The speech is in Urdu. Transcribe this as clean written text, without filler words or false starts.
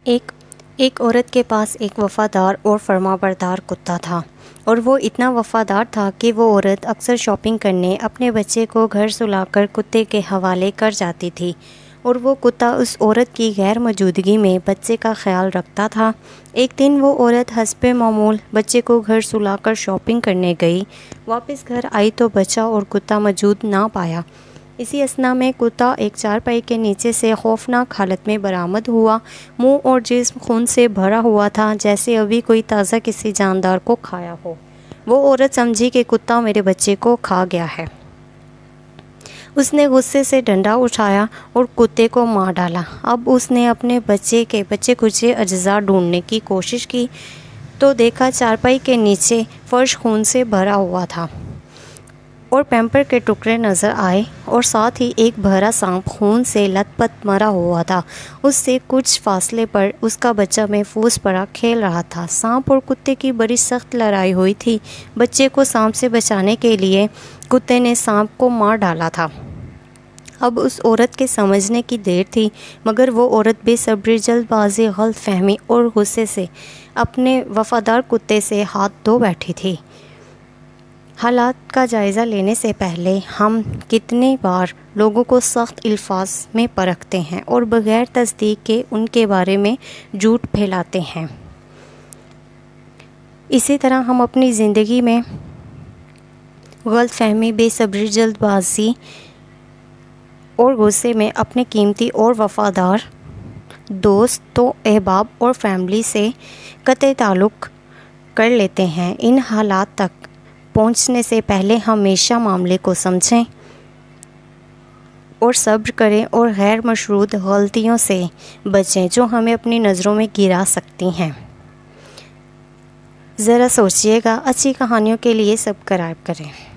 ایک ایک عورت کے پاس ایک وفادار اور فرمانبردار کتا تھا، اور وہ اتنا وفادار تھا کہ وہ عورت اکثر شاپنگ کرنے اپنے بچے کو گھر سلا کر کتے کے حوالے کر جاتی تھی، اور وہ کتا اس عورت کی غیر موجودگی میں بچے کا خیال رکھتا تھا۔ ایک دن وہ عورت حسب معمول بچے کو گھر سلا کر شاپنگ کرنے گئی۔ واپس گھر آئی تو بچہ اور کتا موجود نہ پایا۔ اسی اثنا میں کتا ایک چارپائی کے نیچے سے خوفناک حالت میں برآمد ہوا۔ منہ اور جسم خون سے بھرا ہوا تھا، جیسے ابھی کوئی تازہ کسی جاندار کو کھایا ہو۔ وہ عورت سمجھی کہ کتا میرے بچے کو کھا گیا ہے۔ اس نے غصے سے ڈنڈا اٹھایا اور کتے کو مار ڈالا۔ اب اس نے اپنے بچے کے بچے کچے اجزاء ڈھونڈنے کی کوشش کی تو دیکھا چارپائی کے نیچے فرش خون سے بھرا ہوا تھا، اور پیمپر کے ٹکڑے نظر آئے، اور ساتھ ہی ایک بھرا سانپ خون سے لت پت مرا ہوا تھا۔ اس سے کچھ فاصلے پر اس کا بچہ محفوظ پڑا کھیل رہا تھا۔ سانپ اور کتے کی بڑی سخت لڑائی ہوئی تھی۔ بچے کو سانپ سے بچانے کے لیے کتے نے سانپ کو مار ڈالا تھا۔ اب اس عورت کے سمجھنے کی دیر تھی، مگر وہ عورت بے صبری، جلد بازی، غلط فہمی اور غصے سے اپنے وفادار کتے سے ہاتھ دھو بیٹھی تھی۔ حالات کا جائزہ لینے سے پہلے ہم کتنی بار لوگوں کو سخت الفاظ میں پرکھتے ہیں اور بغیر تصدیق کے ان کے بارے میں جھوٹ پھیلاتے ہیں۔ اسی طرح ہم اپنی زندگی میں غلط فہمی، بے صبری، جلد بازی اور غصے میں اپنے قیمتی اور وفادار دوستوں، احباب اور فیملی سے قطع تعلق کر لیتے ہیں۔ ان حالات تک پہنچنے سے پہلے ہمیشہ معاملے کو سمجھیں اور صبر کریں اور غیر مشروط غلطیوں سے بچیں جو ہمیں اپنی نظروں میں گرا سکتی ہیں۔ ذرا سوچیے گا۔ اچھی کہانیوں کے لیے سبسکرائب کریں۔